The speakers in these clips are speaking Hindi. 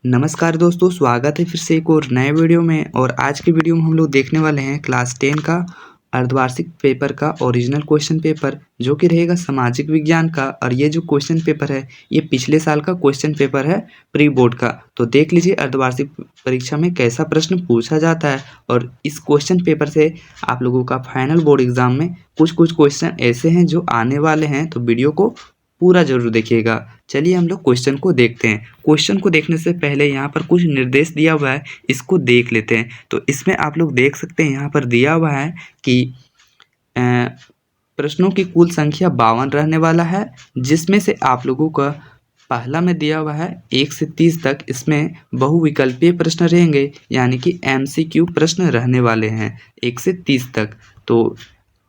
नमस्कार दोस्तों, स्वागत है फिर से एक और नए वीडियो में। और आज की वीडियो में हम लोग देखने वाले हैं क्लास 10 का अर्धवार्षिक पेपर का ओरिजिनल क्वेश्चन पेपर, जो कि रहेगा सामाजिक विज्ञान का। और ये जो क्वेश्चन पेपर है ये पिछले साल का क्वेश्चन पेपर है प्री बोर्ड का। तो देख लीजिए अर्धवार्षिक परीक्षा में कैसा प्रश्न पूछा जाता है। और इस क्वेश्चन पेपर से आप लोगों का फाइनल बोर्ड एग्जाम में कुछ क्वेश्चन ऐसे हैं जो आने वाले हैं, तो वीडियो को पूरा जरूर देखिएगा। चलिए हम लोग क्वेश्चन को देखते हैं। क्वेश्चन को देखने से पहले यहाँ पर कुछ निर्देश दिया हुआ है, इसको देख लेते हैं। तो इसमें आप लोग देख सकते हैं यहाँ पर दिया हुआ है कि प्रश्नों की कुल संख्या 52 रहने वाला है, जिसमें से आप लोगों का पहला में दिया हुआ है 1 से 30 तक इसमें बहुविकल्पीय प्रश्न रहेंगे, यानी कि MCQ प्रश्न रहने वाले हैं 1 से 30 तक। तो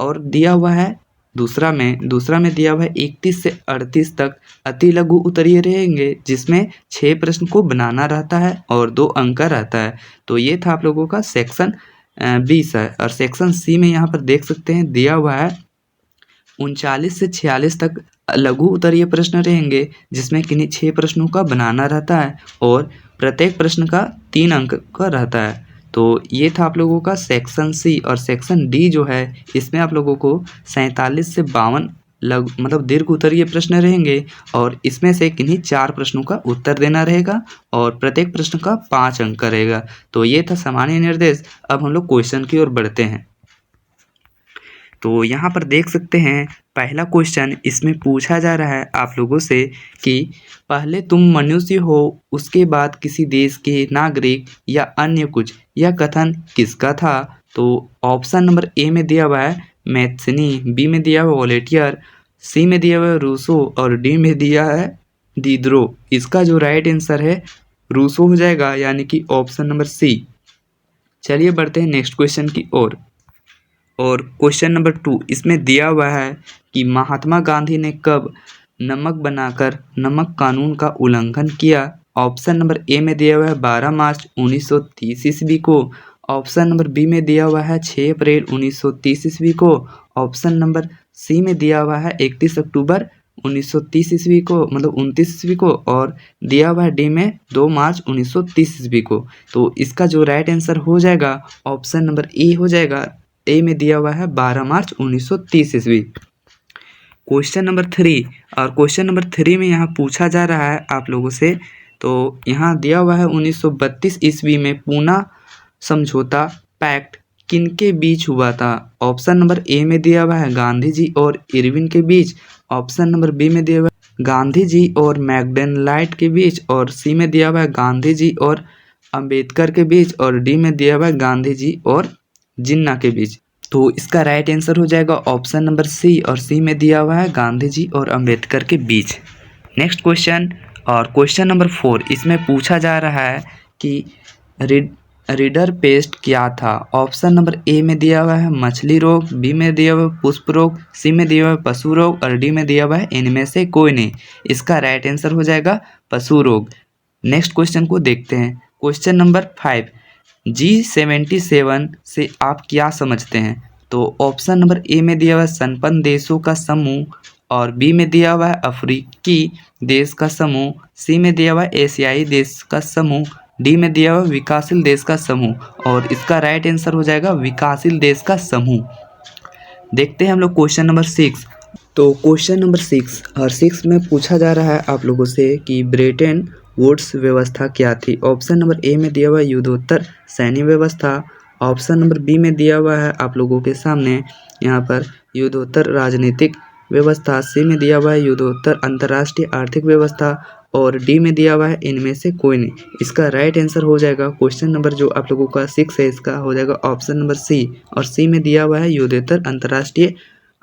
और दिया हुआ है दूसरा में दिया हुआ है 31 से 38 तक अति लघु उत्तरीय रहेंगे, जिसमें 6 प्रश्न को बनाना रहता है और 2 अंक का रहता है। तो ये था आप लोगों का सेक्शन 20 है। और सेक्शन सी में यहाँ पर देख सकते हैं दिया हुआ है 39 से 46 तक लघु उत्तरीय प्रश्न रहेंगे, जिसमें किन्हीं 6 प्रश्नों का बनाना रहता है और प्रत्येक प्रश्न का 3 अंक का रहता है। तो ये था आप लोगों का सेक्शन सी। और सेक्शन डी जो है इसमें आप लोगों को 47 से 52 मतलब दीर्घ उत्तरीय प्रश्न रहेंगे, और इसमें से किन्हीं 4 प्रश्नों का उत्तर देना रहेगा और प्रत्येक प्रश्न का 5 अंक का रहेगा। तो ये था सामान्य निर्देश। अब हम लोग क्वेश्चन की ओर बढ़ते हैं। तो यहाँ पर देख सकते हैं पहला क्वेश्चन इसमें पूछा जा रहा है आप लोगों से कि पहले तुम मनुष्य हो, उसके बाद किसी देश के नागरिक या अन्य कुछ। यह कथन किसका था? तो ऑप्शन नंबर ए में दिया हुआ है मैथ्सनी, बी में दिया हुआ वॉलेटियर, सी में दिया हुआ है रूसो और डी में दिया है डिदरो। इसका जो राइट आंसर है रूसो हो जाएगा, यानी कि ऑप्शन नंबर सी। चलिए बढ़ते हैं नेक्स्ट क्वेश्चन की ओर। और क्वेश्चन नंबर 2 इसमें दिया हुआ है कि महात्मा गांधी ने कब नमक बनाकर नमक कानून का उल्लंघन किया? ऑप्शन नंबर ए में दिया हुआ है 12 मार्च 1930 ईस्वी को। ऑप्शन नंबर बी में दिया हुआ है 6 अप्रैल 1930 ईस्वी को। ऑप्शन नंबर सी में दिया हुआ है 31 अक्टूबर 1930 ईस्वी को, मतलब 29 ईस्वी को। और दिया हुआ है डी में 2 मार्च 1930 ईस्वी को। तो इसका जो राइट आंसर हो जाएगा ऑप्शन नंबर ए हो जाएगा। ए में दिया हुआ है 12 मार्च 1930 ईस्वी। Question number 3। और क्वेश्चन नंबर 3 में यहाँ पूछा जा रहा है आप लोगों से, तो यहाँ दिया हुआ है 1932 ईस्वी में पूना समझौता पैक्ट किनके बीच हुआ था? ऑप्शन नंबर ए में दिया हुआ है गांधी जी और इरविन के बीच। ऑप्शन नंबर बी में दिया हुआ है गांधी जी और मैकडनलाइट के बीच। और सी में दिया हुआ है गांधी जी और अंबेडकर के बीच। और डी में दिया हुआ है गांधी जी और जिन्ना के बीच। तो इसका राइट आंसर हो जाएगा ऑप्शन नंबर सी। और सी में दिया हुआ है गांधी जी और अंबेडकर के बीच। Next question. और क्वेश्चन नंबर 4 इसमें पूछा जा रहा है कि रीडर पेस्ट क्या था? ऑप्शन नंबर ए में दिया हुआ है मछली रोग, बी में दिया हुआ है पुष्प रोग, सी में दिया हुआ है पशु रोग और डी में दिया हुआ है इनमें से कोई नहीं। इसका राइट आंसर हो जाएगा पशु रोग। नेक्स्ट क्वेश्चन को देखते हैं। क्वेश्चन नंबर 5 G77 से आप क्या समझते हैं? तो ऑप्शन नंबर ए में दिया हुआ है संपन्न देशों का समूह, और बी में दिया हुआ है अफ्रीकी देश का समूह, सी में दिया हुआ है एशियाई देश का समूह, डी में दिया हुआ है विकासशील देश का समूह। और इसका राइट आंसर हो जाएगा विकासशील देश का समूह। देखते हैं हम लोग क्वेश्चन नंबर 6। तो क्वेश्चन नंबर 6 और 6 में पूछा जा रहा है आप लोगों से कि ब्रेटन वुड्स व्यवस्था क्या थी? ऑप्शन नंबर ए में दिया हुआ है युद्धोत्तर सैन्य व्यवस्था। ऑप्शन नंबर बी में दिया हुआ है आप लोगों के सामने यहाँ पर युद्धोत्तर राजनीतिक व्यवस्था। सी में दिया हुआ है युद्धोत्तर अंतर्राष्ट्रीय आर्थिक व्यवस्था। और डी में दिया हुआ है इनमें से कोई नहीं। इसका राइट आंसर हो जाएगा क्वेश्चन नंबर जो आप लोगों का 6 है, इसका हो जाएगा ऑप्शन नंबर सी। और सी में दिया हुआ है युद्धोत्तर अंतर्राष्ट्रीय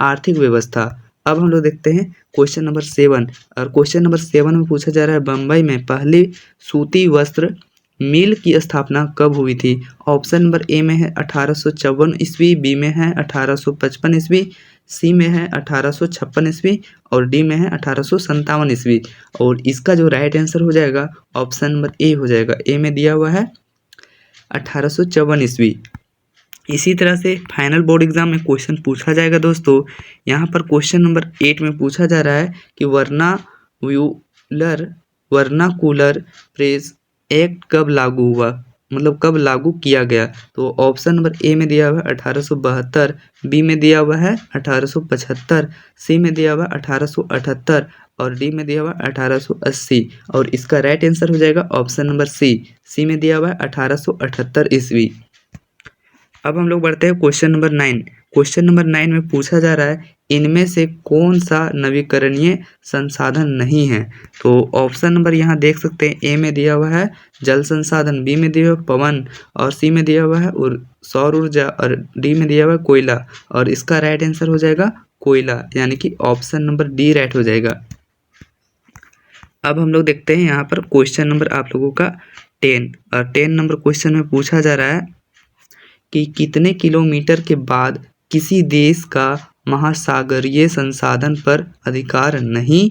आर्थिक व्यवस्था। अब हम लोग देखते हैं क्वेश्चन नंबर 7। और क्वेश्चन नंबर 7 में पूछा जा रहा है बम्बई में पहली सूती वस्त्र मिल की स्थापना कब हुई थी? ऑप्शन नंबर ए में है 1854 ईस्वी, बी में है 1855 ईस्वी, सी में है 1856 ईस्वी और डी में है 1857 ईस्वी। और इसका जो राइट आंसर हो जाएगा ऑप्शन नंबर ए हो जाएगा। ए में दिया हुआ है 1854 ईस्वी। इसी तरह से फाइनल बोर्ड एग्जाम में क्वेश्चन पूछा जाएगा दोस्तों। यहाँ पर क्वेश्चन नंबर 8 में पूछा जा रहा है कि वर्नाक्यूलर प्रेस एक्ट कब लागू हुआ, मतलब कब लागू किया गया? तो ऑप्शन नंबर ए में दिया हुआ है 1872, बी में दिया हुआ है 1875, सी में दिया हुआ है 1878 और डी में दिया हुआ है 1880। और इसका राइट आंसर हो जाएगा ऑप्शन नंबर सी में दिया हुआ है 1878 ईस्वी। अब हम लोग बढ़ते हैं क्वेश्चन नंबर 9। क्वेश्चन नंबर 9 में पूछा जा रहा है इनमें से कौन सा नवीकरणीय संसाधन नहीं है? तो ऑप्शन नंबर यहाँ देख सकते हैं, ए में दिया हुआ है जल संसाधन, बी में दिया हुआ है पवन और सी में दिया हुआ है सौर ऊर्जा और डी में दिया हुआ है कोयला। और इसका राइट आंसर हो जाएगा कोयला, यानी कि ऑप्शन नंबर डी राइट हो जाएगा। अब हम लोग देखते हैं यहाँ पर क्वेश्चन नंबर आप लोगों का 10 और 10 नंबर क्वेश्चन में पूछा जा रहा है कि कितने किलोमीटर के बाद किसी देश का महासागरीय संसाधन पर अधिकार नहीं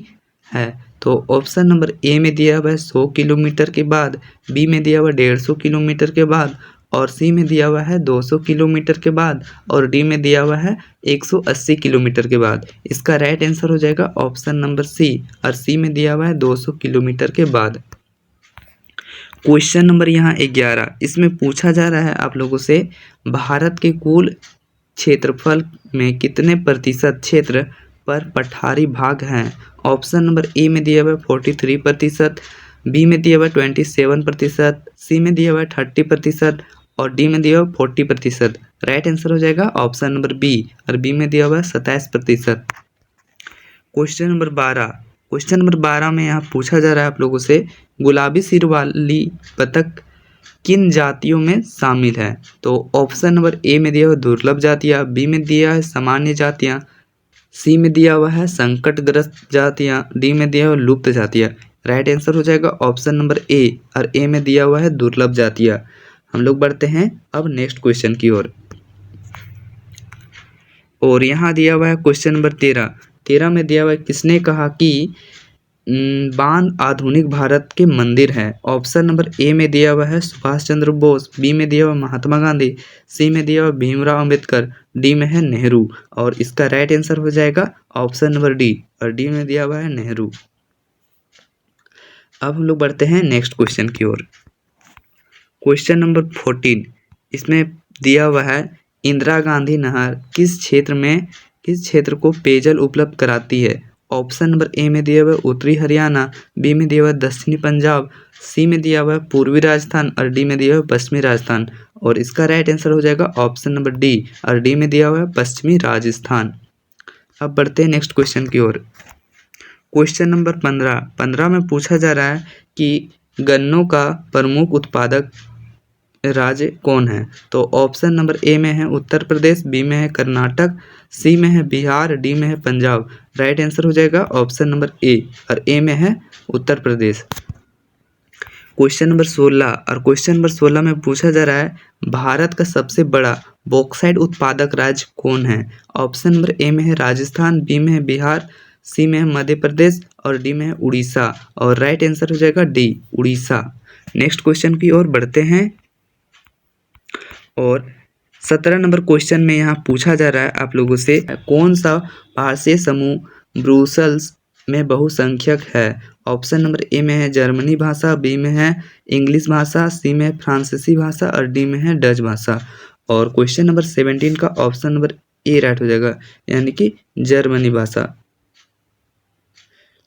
है? तो ऑप्शन नंबर ए में दिया हुआ है 100 किलोमीटर के बाद, बी में दिया हुआ है 150 किलोमीटर के बाद और सी में दिया हुआ है 200 किलोमीटर के बाद और डी में दिया हुआ है 180 किलोमीटर के बाद। इसका राइट आंसर हो जाएगा ऑप्शन नंबर सी और सी में दिया हुआ है 200 किलोमीटर के बाद। क्वेश्चन नंबर यहाँ 11, इसमें पूछा जा रहा है आप लोगों से भारत के कुल क्षेत्रफल में कितने प्रतिशत क्षेत्र पर पठारी भाग हैं? ऑप्शन नंबर ए में दिया हुआ है 43%, बी में दिया हुआ है 27%, सी में दिया हुआ है 30% और डी में दिया हुआ है 40%। राइट आंसर हो जाएगा ऑप्शन नंबर बी और बी में दिया हुआ है 27%। क्वेश्चन नंबर 12 में यहाँ पूछा जा रहा है आप लोगों से गुलाबी सिर वाली बतख किन जातियों में शामिल है? तो ऑप्शन नंबर ए में दिया हुआ दुर्लभ जातियाँ, बी में दिया है सामान्य जातियाँ, सी में दिया हुआ है संकटग्रस्त जातियाँ, डी में दिया हुआ लुप्त जातियाँ। राइट आंसर हो जाएगा ऑप्शन नंबर ए और ए में दिया हुआ है दुर्लभ जातियाँ। हम लोग बढ़ते हैं अब नेक्स्ट क्वेश्चन की ओर और यहाँ दिया हुआ है क्वेश्चन नंबर 13 में दिया हुआ है किसने कहा कि बांध आधुनिक भारत के मंदिर हैं? ऑप्शन नंबर ए में दिया हुआ है सुभाष चंद्र बोस, बी में दिया हुआ महात्मा गांधी, सी में दिया हुआ भीमराव अंबेडकर, डी में है नेहरू। और इसका राइट आंसर हो जाएगा ऑप्शन नंबर डी और डी में दिया हुआ है नेहरू। अब हम लोग बढ़ते हैं नेक्स्ट क्वेश्चन की ओर। क्वेश्चन नंबर 14, इसमें दिया हुआ है इंदिरा गांधी नहर किस क्षेत्र को पेयजल उपलब्ध कराती है? ऑप्शन नंबर ए में दिया हुआ है उत्तरी हरियाणा, बी में दिया हुआ है दक्षिणी पंजाब, सी में दिया हुआ है पूर्वी राजस्थान और डी में दिया हुआ है पश्चिमी राजस्थान। और इसका राइट आंसर हो जाएगा ऑप्शन नंबर डी और डी में दिया हुआ है पश्चिमी राजस्थान। अब बढ़ते हैं नेक्स्ट क्वेश्चन की ओर। क्वेश्चन नंबर 15 में पूछा जा रहा है कि गन्नों का प्रमुख उत्पादक राज्य कौन है? तो ऑप्शन नंबर ए में है उत्तर प्रदेश, बी में है कर्नाटक, सी में है बिहार, डी में है पंजाब। राइट आंसर हो जाएगा ऑप्शन नंबर ए और ए में है उत्तर प्रदेश। क्वेश्चन नंबर 16 और क्वेश्चन नंबर 16 में पूछा जा रहा है भारत का सबसे बड़ा बॉक्साइट उत्पादक राज्य कौन है? ऑप्शन नंबर ए में है राजस्थान, बी में है बिहार, सी में है मध्य प्रदेश और डी में है उड़ीसा। और राइट आंसर हो जाएगा डी उड़ीसा। नेक्स्ट क्वेश्चन की ओर बढ़ते हैं और 17 नंबर क्वेश्चन में यहाँ पूछा जा रहा है आप लोगों से कौन सा भारतीय समूह ब्रुसेल्स में बहुसंख्यक है? ऑप्शन नंबर ए में है जर्मनी भाषा, बी में है इंग्लिश भाषा, सी में है फ्रांसीसी भाषा और डी में है डच भाषा। और क्वेश्चन नंबर 17 का ऑप्शन नंबर ए राइट हो जाएगा, यानी कि जर्मनी भाषा।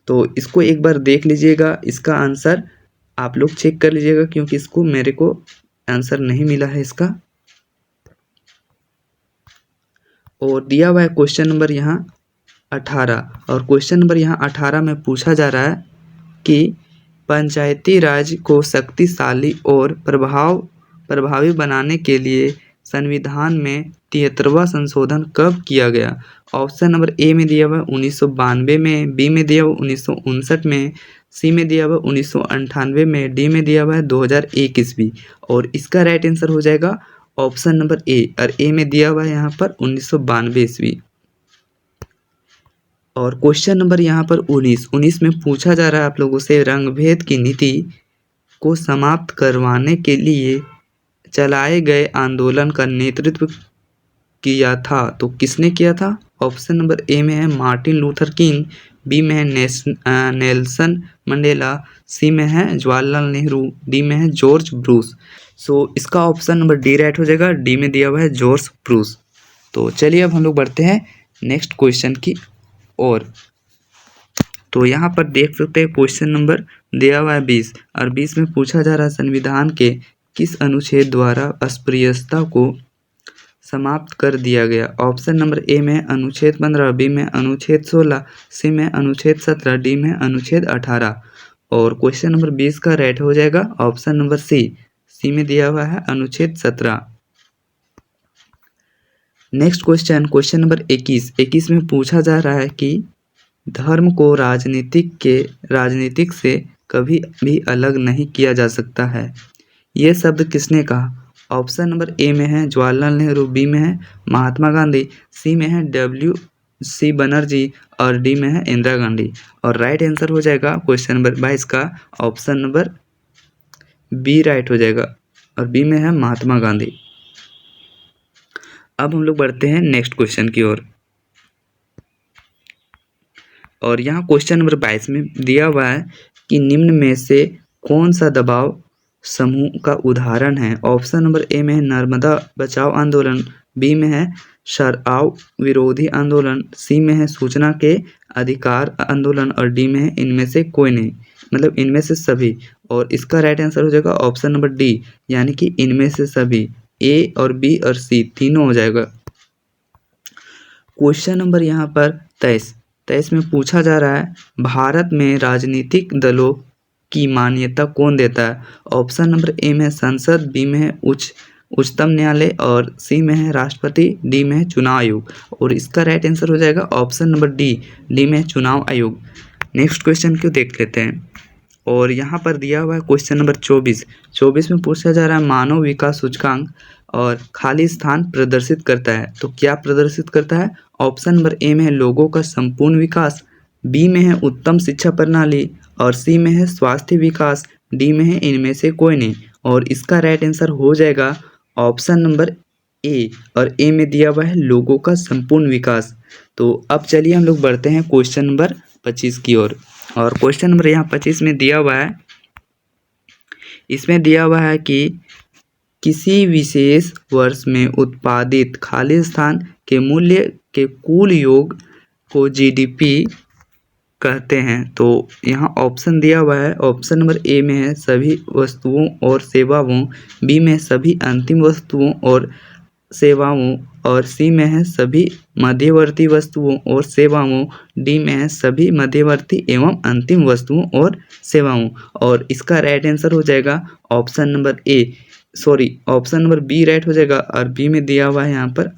तो इसको एक बार देख लीजिएगा, इसका आंसर आप लोग चेक कर लीजिएगा क्योंकि इसको मेरे को आंसर नहीं मिला है इसका। और दिया हुआ है क्वेश्चन नंबर यहाँ 18 और क्वेश्चन नंबर यहाँ 18 में पूछा जा रहा है कि पंचायती राज को शक्तिशाली और प्रभावी बनाने के लिए संविधान में 73वां संशोधन कब किया गया? ऑप्शन नंबर ए में दिया हुआ 1992 में, बी में दिया हुआ 1959 में, सी में दिया हुआ 1998 में, डी में दिया हुआ है 2001 ईस्वी। और इसका राइट आंसर हो जाएगा ऑप्शन नंबर ए और ए में दिया हुआ है यहाँ पर 1992 ईस्वी। और क्वेश्चन नंबर यहाँ पर 19 में पूछा जा रहा है आप लोगों से रंगभेद की नीति को समाप्त करवाने के लिए चलाए गए आंदोलन का नेतृत्व किया था, तो किसने किया था? ऑप्शन नंबर ए में है मार्टिन लूथर किंग, बी में है नेल्सन मंडेला, सी में है जवाहरलाल नेहरू, डी में है जॉर्ज ब्रूस। सो इसका ऑप्शन नंबर डी राइट हो जाएगा। डी में दिया हुआ है जॉर्ज ब्रूस। तो चलिए अब हम लोग बढ़ते हैं नेक्स्ट क्वेश्चन की ओर। तो यहाँ पर देख सकते हैं क्वेश्चन नंबर दिया हुआ है 20 और 20 में पूछा जा रहा है संविधान के किस अनुच्छेद द्वारा अस्पृश्यता को समाप्त कर दिया गया। ऑप्शन नंबर ए में अनुच्छेद 15, बी में अनुच्छेद 16, सी में अनुच्छेद 17, डी में अनुच्छेद 18। और क्वेश्चन नंबर 20 का राइट हो जाएगा ऑप्शन नंबर सी में दिया हुआ है अनुच्छेद 17। नेक्स्ट क्वेश्चन नंबर 21 में पूछा जा रहा है कि धर्म को राजनीतिक से कभी भी अलग नहीं किया जा सकता है। ये शब्द किसने कहा। ऑप्शन नंबर ए में है जवाहरलाल नेहरू, बी में है महात्मा गांधी, सी में है WC बनर्जी और डी में है इंदिरा गांधी। और राइट आंसर हो जाएगा क्वेश्चन नंबर 22 का ऑप्शन नंबर बी राइट हो जाएगा और बी में है महात्मा गांधी। अब हम लोग बढ़ते हैं नेक्स्ट क्वेश्चन की ओर। और यहाँ क्वेश्चन नंबर 22 में दिया हुआ है कि निम्न में से कौन सा दबाव समूह का उदाहरण है। ऑप्शन नंबर ए में है नर्मदा बचाओ आंदोलन, बी में है शराब विरोधी आंदोलन, सी में है सूचना के अधिकार आंदोलन और डी में है इनमें से कोई नहीं, मतलब इनमें से सभी। और इसका राइट आंसर हो जाएगा ऑप्शन नंबर डी, यानी कि इनमें से सभी। ए और बी और सी तीनों हो जाएगा। क्वेश्चन नंबर यहाँ पर 23 में पूछा जा रहा है भारत में राजनीतिक दलों की मान्यता कौन देता है। ऑप्शन नंबर ए में है संसद, बी में है उच्चतम न्यायालय और सी में है राष्ट्रपति, डी में है चुनाव आयोग। और इसका राइट आंसर हो जाएगा ऑप्शन नंबर डी में है चुनाव आयोग। नेक्स्ट क्वेश्चन क्यों देख लेते हैं। और यहाँ पर दिया हुआ है क्वेश्चन नंबर 24 में पूछा जा रहा है मानव विकास सूचकांक और खाली स्थान प्रदर्शित करता है। तो क्या प्रदर्शित करता है। ऑप्शन नंबर ए में है लोगों का संपूर्ण विकास, बी में है उत्तम शिक्षा प्रणाली और सी में है स्वास्थ्य विकास, डी में है इनमें से कोई नहीं। और इसका राइट आंसर हो जाएगा ऑप्शन नंबर ए, और ए में दिया हुआ है लोगों का संपूर्ण विकास। तो अब चलिए हम लोग बढ़ते हैं क्वेश्चन नंबर 25 की ओर। और क्वेश्चन नंबर यहाँ 25 में दिया हुआ है, इसमें दिया हुआ है कि किसी विशेष वर्ष में उत्पादित खाली स्थान के मूल्य के कुल योग को GDP कहते हैं। तो यहाँ ऑप्शन दिया हुआ है, ऑप्शन नंबर ए में है सभी वस्तुओं और सेवाओं, बी में सभी अंतिम वस्तुओं और सेवाओं और सी में है सभी मध्यवर्ती वस्तुओं और सेवाओं, डी में है सभी मध्यवर्ती एवं अंतिम वस्तुओं और सेवाओं। और इसका राइट आंसर हो जाएगा ऑप्शन नंबर बी राइट हो जाएगा और बी में दिया हुआ है यहाँ पर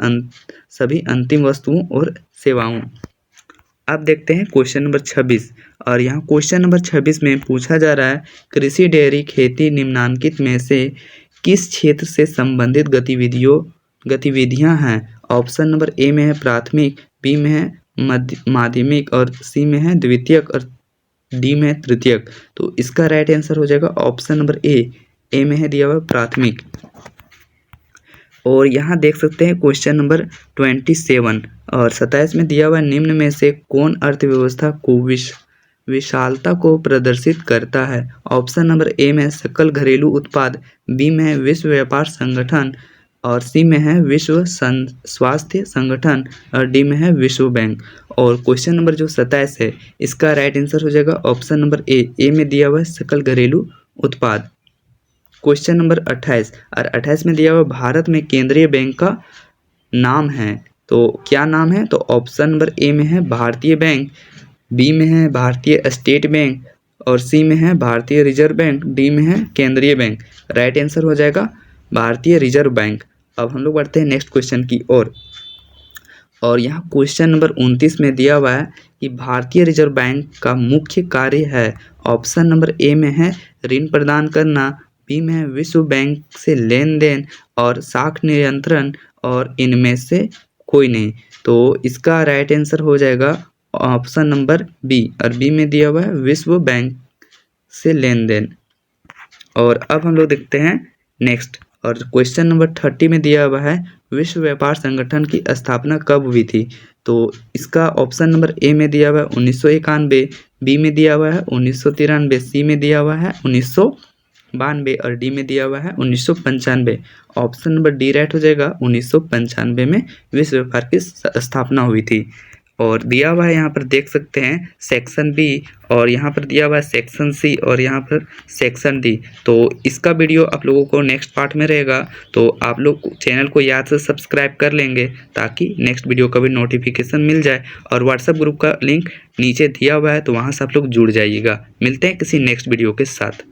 सभी अंतिम वस्तुओं और सेवाओं। अब देखते हैं क्वेश्चन नंबर 26। और यहाँ क्वेश्चन नंबर 26 में पूछा जा रहा है कृषि डेयरी खेती निम्नलिखित में से किस क्षेत्र से संबंधित गतिविधियां हैं। ऑप्शन नंबर ए में है प्राथमिक, बी में है माध्यमिक और सी में है द्वितीयक और डी में है तृतीयक। तो इसका राइट आंसर हो जाएगा ऑप्शन नंबर ए में है दिया हुआ प्राथमिक। और यहाँ देख सकते हैं क्वेश्चन नंबर 27 और 27 में दिया हुआ निम्न में से कौन अर्थव्यवस्था को विशालता को प्रदर्शित करता है। ऑप्शन नंबर ए में सकल घरेलू उत्पाद, बी में है विश्व व्यापार संगठन और सी में है विश्व स्वास्थ्य संगठन और डी में है विश्व बैंक। और क्वेश्चन नंबर जो 27 है इसका राइट आंसर हो जाएगा ऑप्शन नंबर ए में दिया हुआ है सकल घरेलू उत्पाद। क्वेश्चन नंबर 28 और 28 में दिया हुआ भारत में केंद्रीय बैंक का नाम है। तो क्या नाम है। तो ऑप्शन नंबर ए में है भारतीय बैंक, बी में है भारतीय स्टेट बैंक और सी में है भारतीय रिजर्व बैंक, डी में है केंद्रीय बैंक। राइट आंसर हो जाएगा भारतीय रिजर्व बैंक। अब हम लोग बढ़ते हैं नेक्स्ट क्वेश्चन की ओर। और यहाँ क्वेश्चन नंबर 29 में दिया हुआ है कि भारतीय रिजर्व बैंक का मुख्य कार्य है। ऑप्शन नंबर ए में है ऋण प्रदान करना, बी में है विश्व बैंक से लेन देन और साख नियंत्रण और इनमें से कोई नहीं। तो इसका राइट आंसर हो जाएगा ऑप्शन नंबर बी और बी में दिया हुआ है विश्व बैंक से लेन देन। और अब हम लोग देखते हैं नेक्स्ट। और क्वेश्चन नंबर 30 में दिया हुआ है विश्व व्यापार संगठन की स्थापना कब हुई थी। तो इसका ऑप्शन नंबर ए में दिया हुआ है 1991, बी में दिया हुआ है 1993, सी में दिया हुआ है 1992 और डी में दिया हुआ है 1995। ऑप्शन नंबर डी राइट हो जाएगा। 1995 में विश्व व्यापार की स्थापना हुई थी। और दिया हुआ है यहाँ पर देख सकते हैं सेक्शन बी, और यहाँ पर दिया हुआ है सेक्शन सी, और यहाँ पर सेक्शन डी। तो इसका वीडियो आप लोगों को नेक्स्ट पार्ट में रहेगा, तो आप लोग चैनल को याद से सब्सक्राइब कर लेंगे ताकि नेक्स्ट वीडियो का भी नोटिफिकेशन मिल जाए। और व्हाट्सएप ग्रुप का लिंक नीचे दिया हुआ है, तो वहाँ से आप लोग जुड़ जाइएगा। मिलते हैं किसी नेक्स्ट वीडियो के साथ।